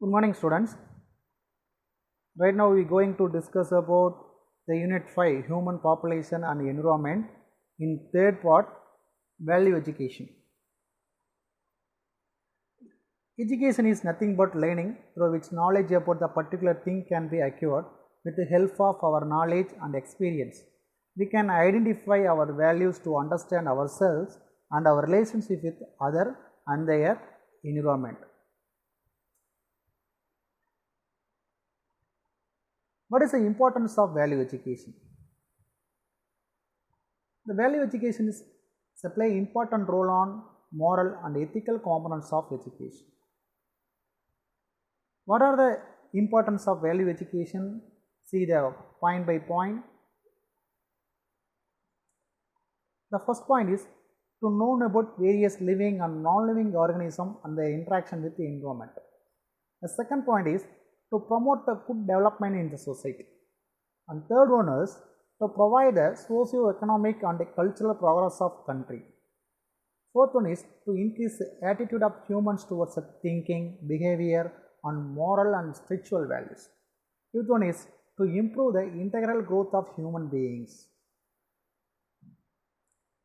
Good morning, students. Right now we are going to discuss about the unit 5 human population and environment in third part value education. Education is nothing but learning through which knowledge about the particular thing can be acquired with the help of our knowledge and experience. We can identify our values to understand ourselves and our relationship with other and their environment. What is the importance of value education? The value education is play important role on moral and ethical components of education. What are the importance of value education? See the point by point. The first point is to know about various living and non-living organisms and their interaction with the environment. The second point is to promote the good development in the society. And third one is to provide a socio-economic and cultural progress of country. Fourth one is to increase the attitude of humans towards thinking, behavior and moral and spiritual values. Fifth one is to improve the integral growth of human beings.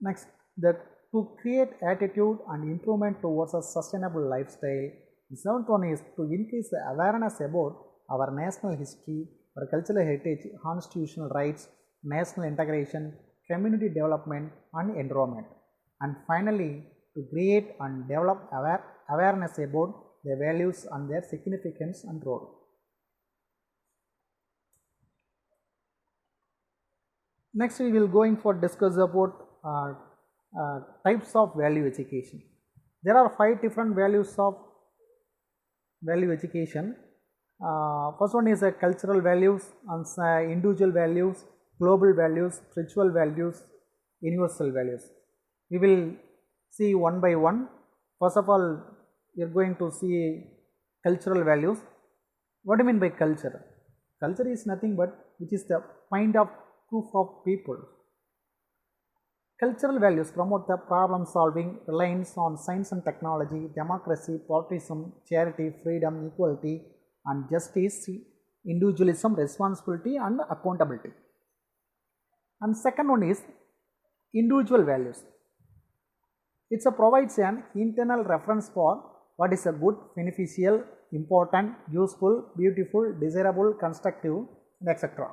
Next, to create attitude and improvement towards a sustainable lifestyle. The seventh one is to increase the awareness about our national history, our cultural heritage, constitutional rights, national integration, community development and environment. And finally, to create and develop awareness about their values and their significance and role. Next, we will going for discuss about types of value education. There are 5 different values of value education. First one is cultural values and individual values, global values, spiritual values, universal values. We will see one by one. First of all, we are going to see cultural values. What do you mean by culture? Culture is nothing but which is the point of group of people. Cultural values promote the problem solving, reliance on science and technology, democracy, patriotism, charity, freedom, equality and justice, individualism, responsibility and accountability. And second one is individual values. It provides an internal reference for what is a good, beneficial, important, useful, beautiful, desirable, constructive, etc.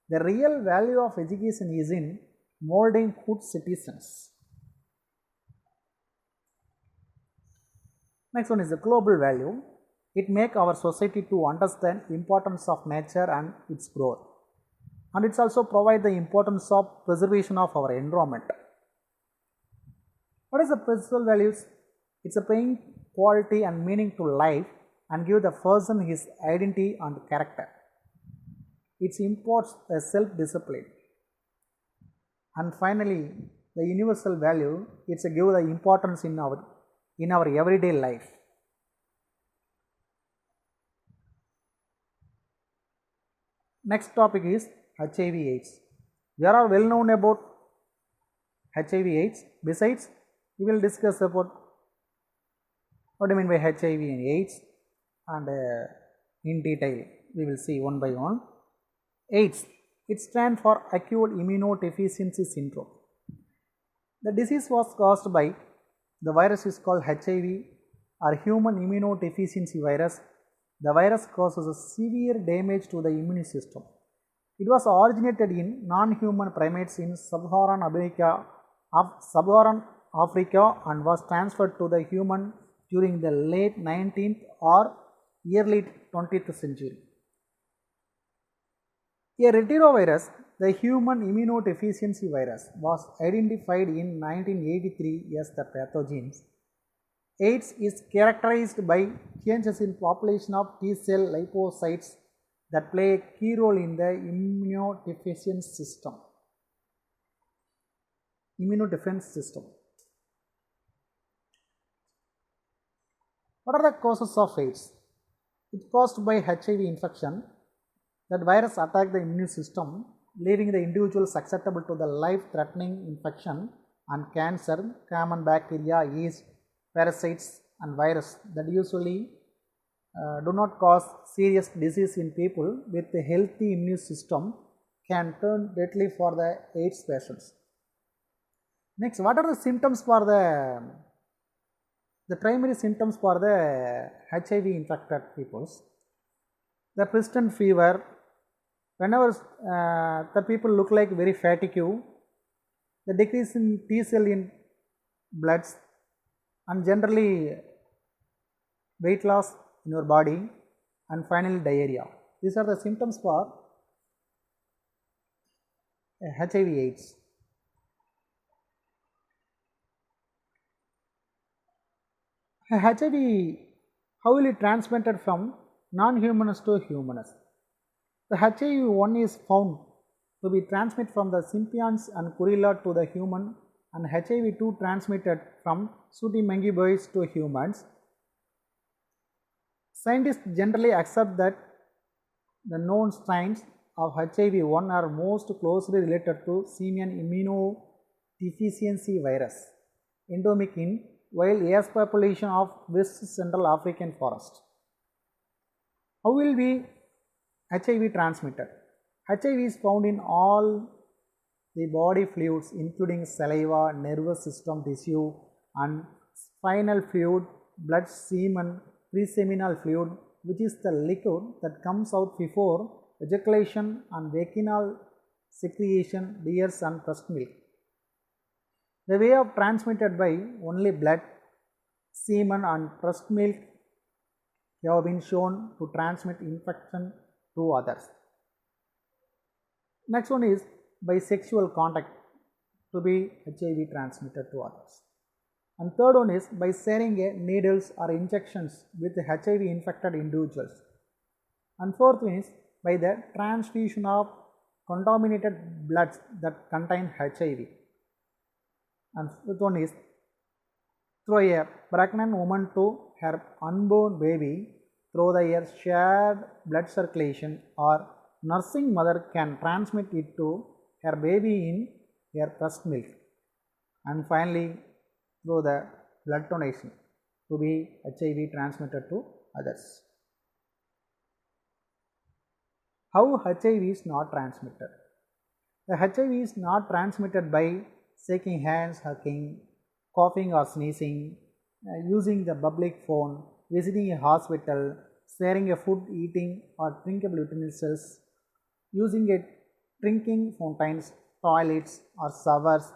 The real value of education is in molding good citizens. Next one is the global value. It makes our society to understand importance of nature and its growth. And it also provides the importance of preservation of our environment. What is the principal values? It's a bring quality and meaning to life and give the person his identity and character. It imports a self-discipline. And finally, the universal value, it's a give the importance in our everyday life. Next topic is HIV/AIDS. We are all well known about HIV/AIDS. Besides, we will discuss about what do you mean by HIV and AIDS and in detail we will see one by one. AIDS. It stands for acute immunodeficiency syndrome. The disease was caused by the virus is called HIV or human immunodeficiency virus. The virus causes a severe damage to the immune system. It was originated in non-human primates in sub-Saharan Africa and was transferred to the human during the late 19th or early 20th century. A retrovirus, the human immunodeficiency virus, was identified in 1983 as the pathogen. AIDS is characterized by changes in population of T-cell lymphocytes that play a key role in the immunodefense system. What are the causes of AIDS? It is caused by HIV infection. That virus attacks the immune system, leaving the individual susceptible to the life-threatening infection and cancer, common bacteria, yeast, parasites and virus that usually do not cause serious disease in people with a healthy immune system can turn deadly for the AIDS patients. Next, what are the symptoms for the primary symptoms for the HIV infected peoples? The persistent fever, whenever the people look like very fatigue, the decrease in T cell in bloods, and generally weight loss in your body, and finally diarrhea. These are the symptoms for HIV AIDS. HIV, how will it transmitted from non-humanous to humanous? The HIV-1 is found to be transmitted from the symbiont and gorilla to the human, and HIV-2 transmitted from sooty monkeypox to humans. Scientists generally accept that the known strains of HIV-1 are most closely related to simian immunodeficiency virus, endemic in wild ass population of West Central African forest. How will be HIV transmitted? HIV is found in all the body fluids including saliva, nervous system tissue and spinal fluid, blood, semen, preseminal fluid, which is the liquid that comes out before ejaculation, and vaginal secretion, tears and breast milk. The way of transmitted by only blood, semen and breast milk have been shown to transmit infection to others. Next one is by sexual contact to be HIV transmitted to others. And third one is by sharing needles or injections with HIV infected individuals. And fourth one is by the transfusion of contaminated bloods that contain HIV. And fifth one is through a pregnant woman to her unborn baby through their shared blood circulation, or nursing mother can transmit it to her baby in her breast milk. And finally, through the blood donation to be HIV transmitted to others. How HIV is not transmitted? The HIV is not transmitted by shaking hands, hugging, coughing or sneezing, using the public phone, visiting a hospital, sharing a food, eating or drinkable utensils, using a drinking fountains, toilets or showers,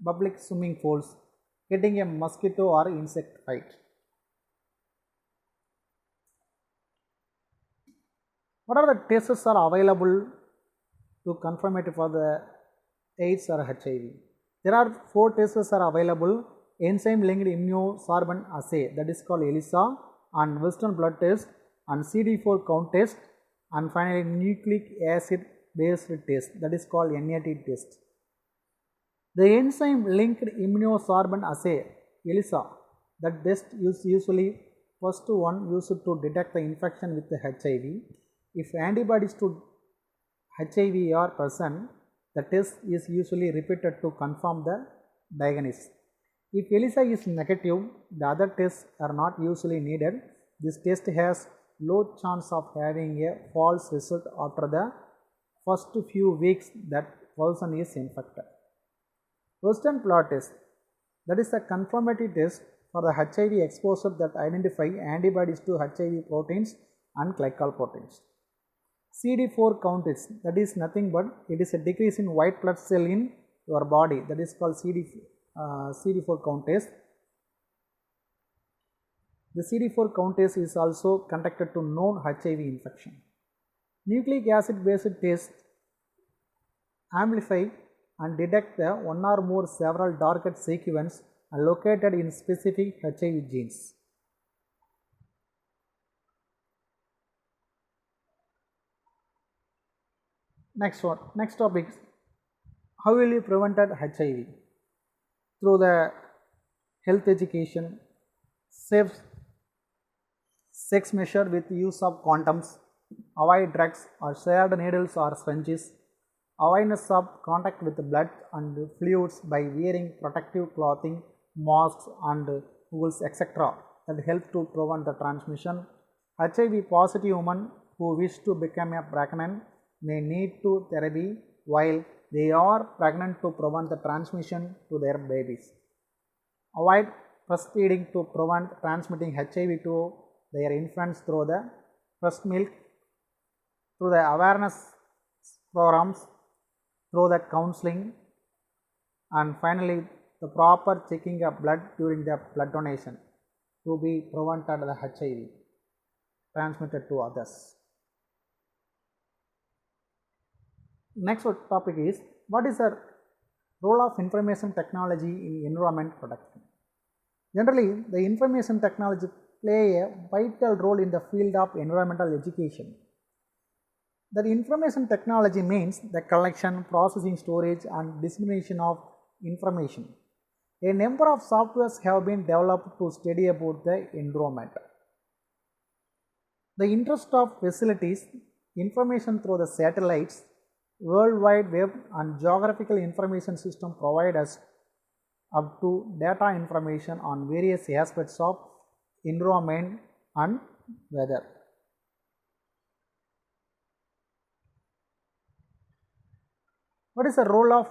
public swimming pools, getting a mosquito or insect bite. What are the tests are available to confirm it for the AIDS or HIV? There are 4 tests are available: enzyme linked immunosorbent assay, that is called ELISA, and Western blot test, and CD4 count test, and finally nucleic acid based test, that is called NAT test. The enzyme linked immunosorbent assay, ELISA, that test is usually first one used to detect the infection with the HIV. If antibodies to HIV are present, the test is usually repeated to confirm the diagnosis. If ELISA is negative, the other tests are not usually needed. This test has low chance of having a false result after the first few weeks that person is infected. Western blot test, that is a confirmatory test for the HIV exposure that identify antibodies to HIV proteins and glycoproteins. CD4 count test, that is nothing but it is a decrease in white blood cell in your body, that is called CD4 count test. The CD4 count test is also conducted to known HIV infection. Nucleic acid based test amplify and detect the one or more several target sequence located in specific HIV genes. Next topic, how will you prevent HIV? Through the health education, safe sex measure with use of condoms, avoid drugs or shared needles or syringes, awareness of contact with blood and fluids by wearing protective clothing, masks and tools, etc. that help to prevent the transmission. HIV positive women who wish to become a pregnant may need to therapy while they are pregnant to prevent the transmission to their babies. Avoid breastfeeding to prevent transmitting HIV to their infants through the breast milk, through the awareness programs, through the counseling, and finally the proper checking of blood during the blood donation to be prevented the HIV transmitted to others. Next topic is, what is the role of information technology in environment protection? Generally, the information technology play a vital role in the field of environmental education. The information technology means the collection, processing, storage and dissemination of information. A number of softwares have been developed to study about the environment. The interest of facilities, information through the satellites, World Wide Web and geographical information system provide us up to data information on various aspects of environment and weather. What is the role of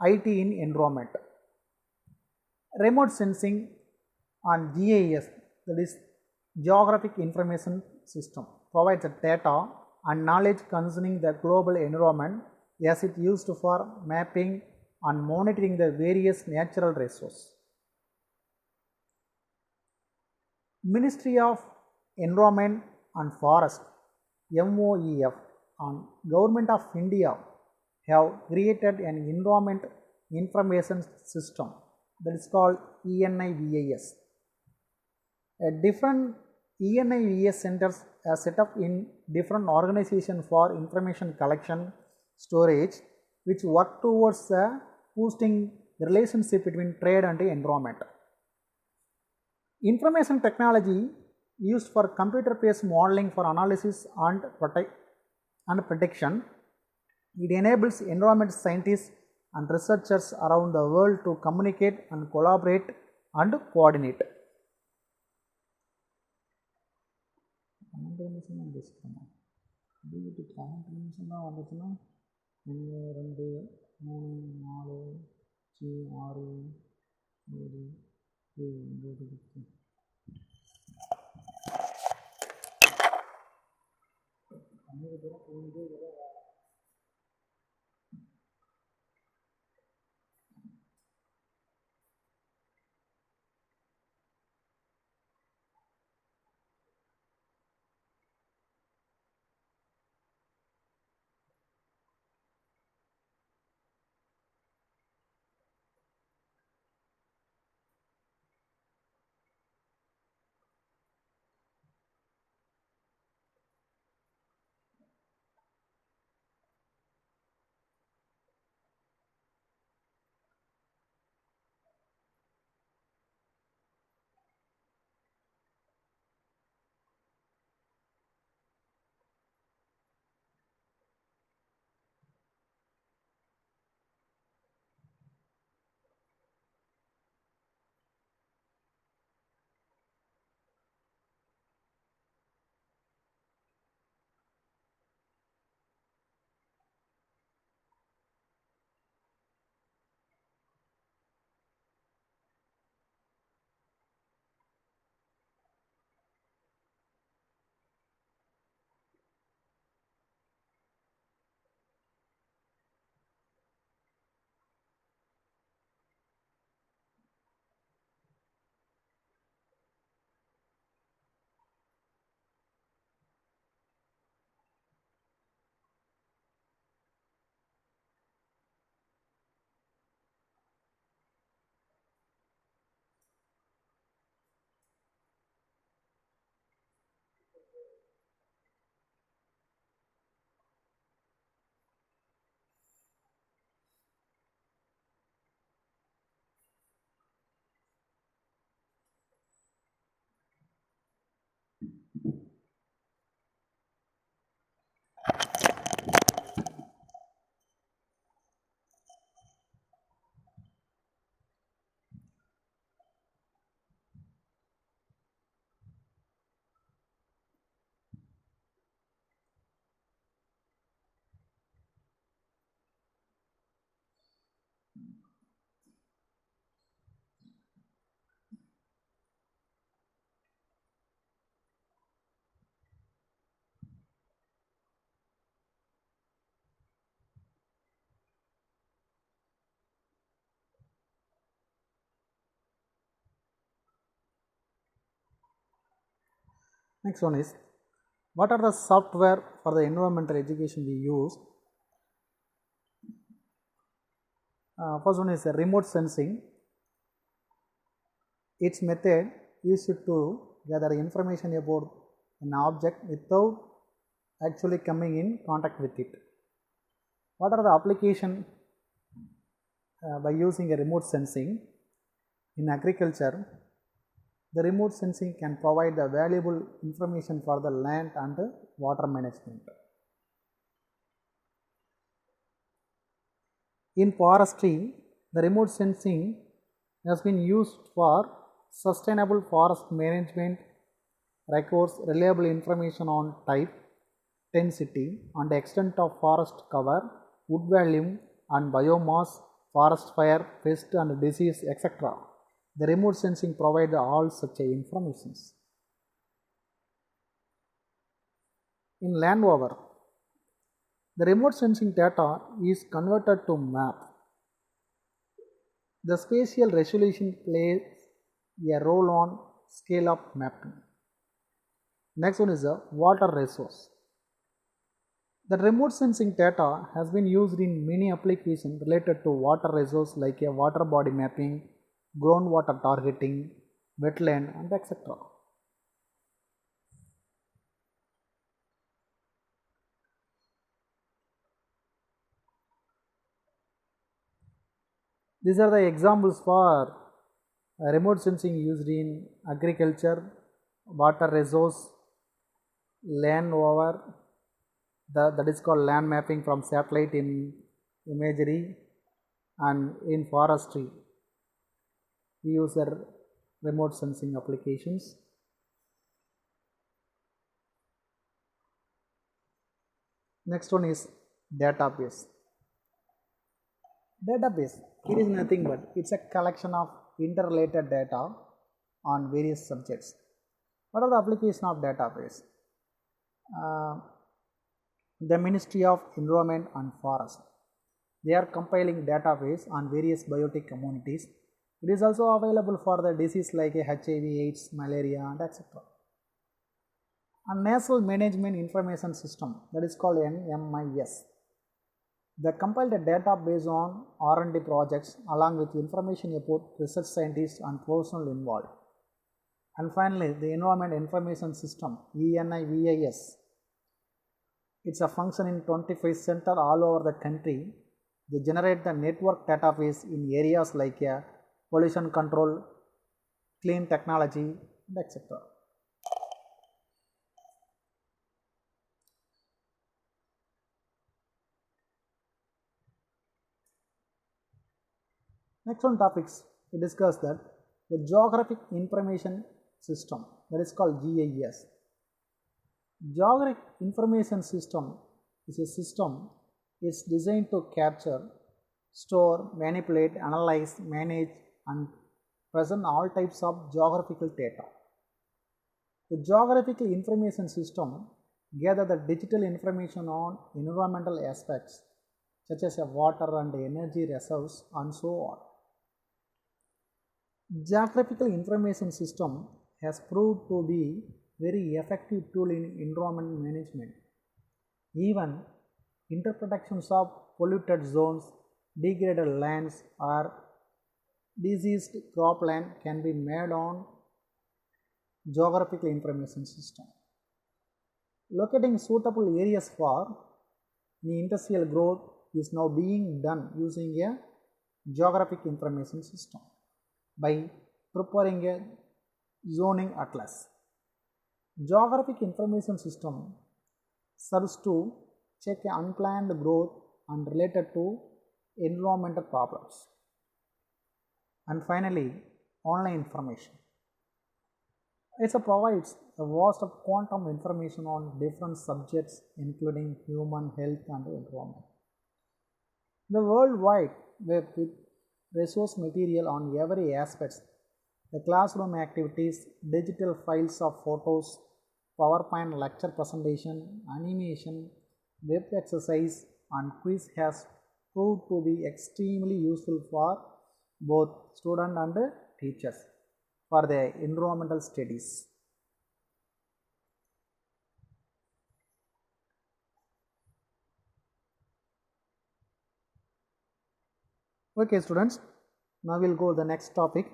IT in environment? Remote sensing and GIS, that is Geographic Information System, provides data and knowledge concerning the global environment as it used for mapping and monitoring the various natural resources. Ministry of Environment and Forest MOEF and Government of India have created an environment information system that is called ENIVIS. Different ENIVS centers are set up in different organizations for information collection, storage, which work towards boosting the relationship between trade and the environment. Information technology used for computer-based modeling for analysis and prediction. It enables environment scientists and researchers around the world to communicate and collaborate and coordinate. Next one is, what are the software for the environmental education we use? First one is remote sensing. Its method used to gather information about an object without actually coming in contact with it. What are the application by using a remote sensing? In agriculture, the remote sensing can provide the valuable information for the land and water management. In forestry, the remote sensing has been used for sustainable forest management, records reliable information on type, density and extent of forest cover, wood volume and biomass, forest fire, pest and disease, etc. The remote sensing provides all such information. In land over, the remote sensing data is converted to map. The spatial resolution plays a role on scale of mapping. Next one is a water resource. The remote sensing data has been used in many applications related to water resource like a water body mapping, groundwater targeting, wetland and etc. These are the examples for remote sensing used in agriculture, water resource, land over, that is called land mapping from satellite in imagery, and in forestry we use the remote sensing applications. Next one is database. Database, it is nothing but it's a collection of interrelated data on various subjects. What are the application of database? The Ministry of Environment and Forest, they are compiling database on various biotic communities. It is also available for the disease like HIV, AIDS, malaria and etc. A National Management Information System, that is called NMIS. They compiled a data based on R&D projects along with information about research scientists and personnel involved. And finally, the Environment Information System, ENIVIS. It's a function in 25 centers all over the country. They generate the network database in areas like pollution control, clean technology, and etc. Next one topics, we discuss that the Geographic Information System, that is called GIS. Geographic Information System is a system. It's designed to capture, store, manipulate, analyze, manage and present all types of geographical data. The Geographical Information System gather the digital information on environmental aspects such as water and energy reserves and so on. Geographical Information System has proved to be very effective tool in environment management. Even interpretations of polluted zones, degraded lands or diseased cropland can be made on Geographical Information System. Locating suitable areas for the industrial growth is now being done using a Geographic Information System by preparing a zoning atlas. Geographic Information System serves to check unplanned growth and related to environmental problems. And finally, online information. It provides a vast of quantum information on different subjects including human health and environment. The World Wide Web with resource material on every aspect, the classroom activities, digital files of photos, PowerPoint lecture presentation, animation, web exercise and quiz has proved to be extremely useful for both students and teachers for their environmental studies. Okay students, now we'll go to the next topic.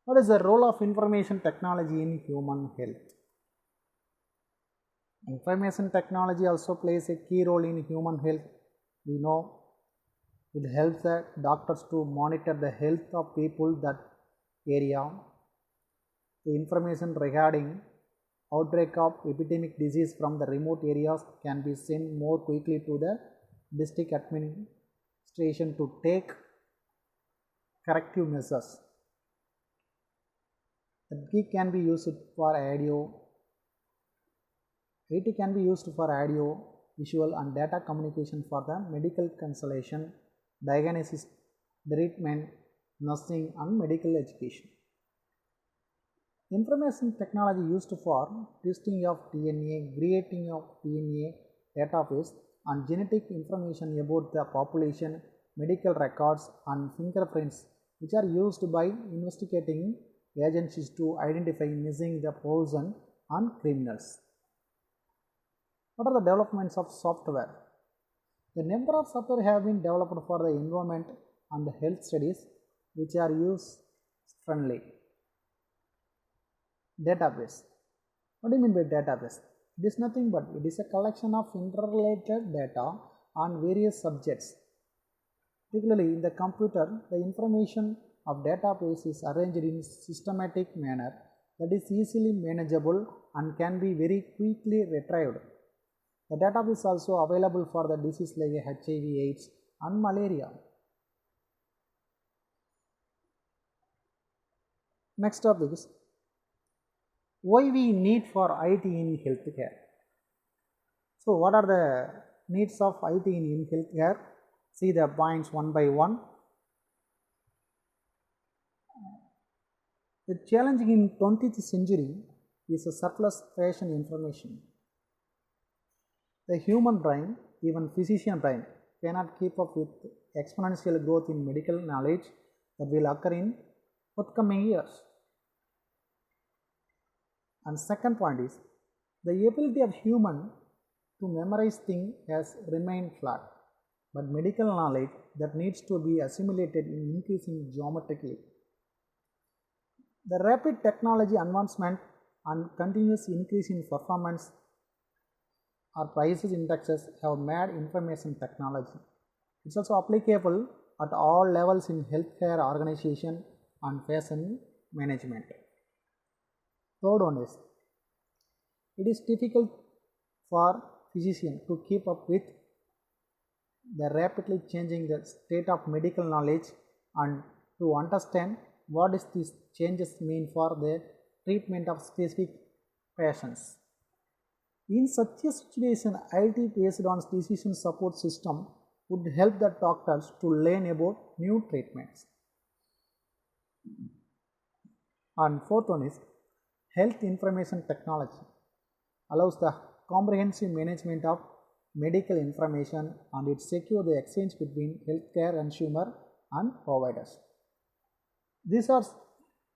What is the role of information technology in human health? Information technology also plays a key role in human health. We know it helps the doctors to monitor the health of people that area. The information regarding outbreak of epidemic disease from the remote areas can be sent more quickly to the district administration to take corrective measures. The key can be used for audio. IT can be used for audio, visual and data communication for the medical consultation, diagnosis, treatment, nursing and medical education. Information technology used for testing of DNA, creating of DNA database and genetic information about the population, medical records and fingerprints, which are used by investigating agencies to identify missing the person and criminals. What are the developments of software? The number of software have been developed for the environment and the health studies which are use friendly. Database. What do you mean by database? It is nothing but it is a collection of interrelated data on various subjects. Particularly in the computer, the information of database is arranged in systematic manner that is easily manageable and can be very quickly retrieved. The database is also available for the disease like HIV, AIDS and malaria. Next topic is why we need for IT in healthcare. So what are the needs of IT in healthcare? See the points one by one. The challenge in 20th century is a surplus patient information. The human brain, even physician brain, cannot keep up with exponential growth in medical knowledge that will occur in upcoming years. And second point is, the ability of human to memorize things has remained flat, but medical knowledge that needs to be assimilated in increasing geometrically. The rapid technology advancement and continuous increase in performance or prices indexes have made information technology. It is also applicable at all levels in healthcare organization and patient management. Third one is, it is difficult for physicians to keep up with the rapidly changing the state of medical knowledge and to understand what is these changes mean for the treatment of specific patients. In such a situation, IT based on decision support system would help the doctors to learn about new treatments. And fourth one is, health information technology allows the comprehensive management of medical information and it secures the exchange between healthcare consumer and providers. These are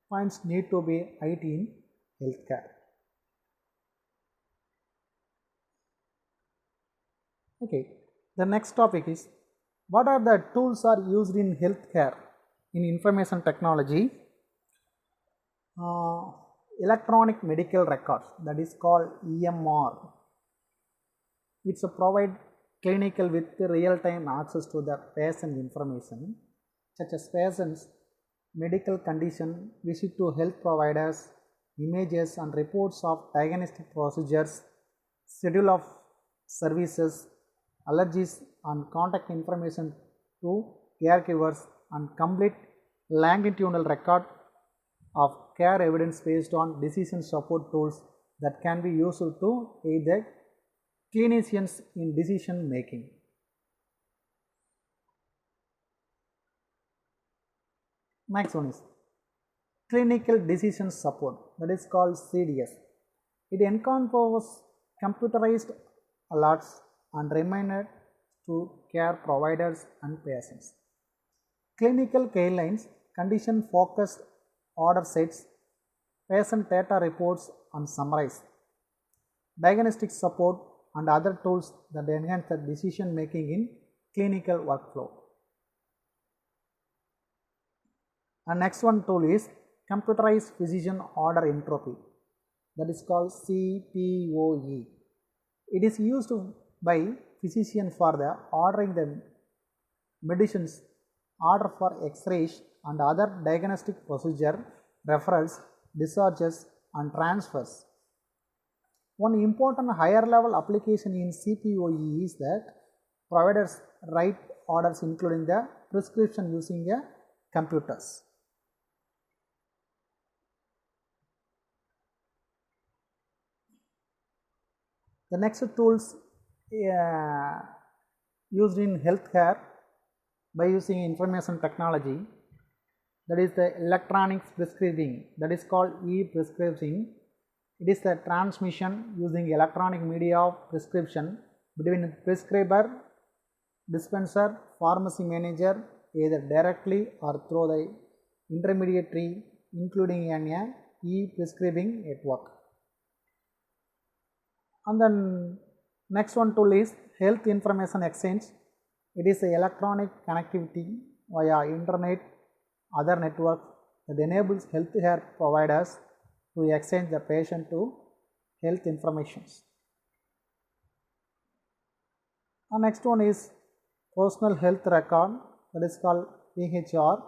points need to be IT in healthcare. Okay, the next topic is, what are the tools are used in healthcare in information technology? Electronic medical records, that is called EMR. It's provide clinical with real-time access to the patient information such as patients, medical condition, visit to health providers, images and reports of diagnostic procedures, schedule of services, allergies and contact information to caregivers and complete longitudinal record of care evidence based on decision support tools that can be used to aid the clinicians in decision making. Next one is clinical decision support, that is called CDS. It encompasses computerized alerts and reminders to care providers and patients. Clinical guidelines, condition focused order sets, patient data reports and summarize. Diagnostic support, and other tools that enhance the decision making in clinical workflow. And next one tool is computerized physician order entropy, that is called CPOE. It is used by physician for the ordering the medicines, order for X-rays and other diagnostic procedure, referrals, discharges and transfers. One important higher level application in CPOE is that providers write orders including the prescription using a computers. The next tools used in healthcare by using information technology, that is the electronic prescribing, that is called e-prescribing. It is the transmission using electronic media of prescription between prescriber, dispenser, pharmacy manager, either directly or through the intermediary, including an e-prescribing network. And then next one tool is health information exchange. It is a electronic connectivity via internet, other networks that enables healthcare providers to exchange the patient to health information. And next one is personal health record, that is called PHR.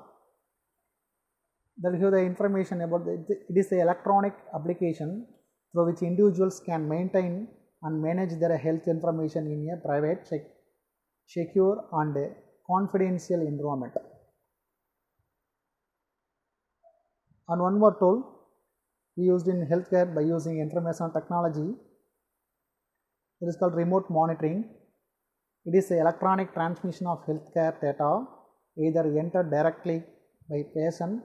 That gives the information about it is the electronic application through which individuals can maintain and manage their health information in a private, secure and confidential environment. And one more tool we used in healthcare by using information technology, it is called remote monitoring. It is the electronic transmission of healthcare data, either entered directly by patient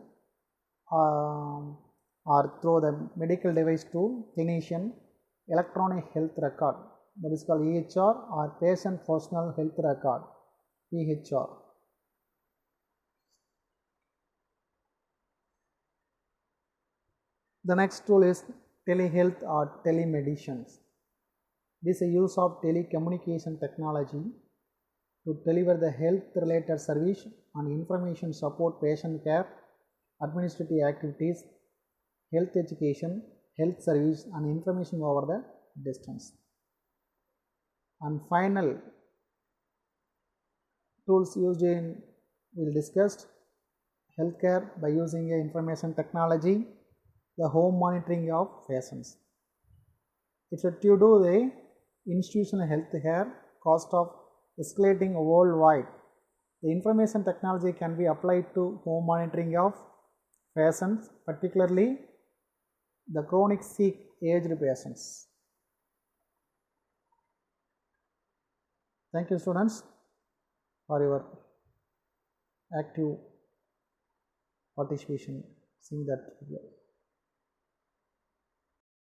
or through the medical device to clinician electronic health record, that is called EHR, or patient personal health record, PHR. The next tool is telehealth or telemedicine. This is a use of telecommunication technology to deliver the health related service and information support patient care, administrative activities, health education, health service and information over the distance. And final tools used in, we will discuss healthcare by using information technology, the home monitoring of patients. If you do the institutional healthcare cost of escalating worldwide, the information technology can be applied to home monitoring of patients, particularly the chronic sick aged patients. Thank you students for your active participation. Seeing that video.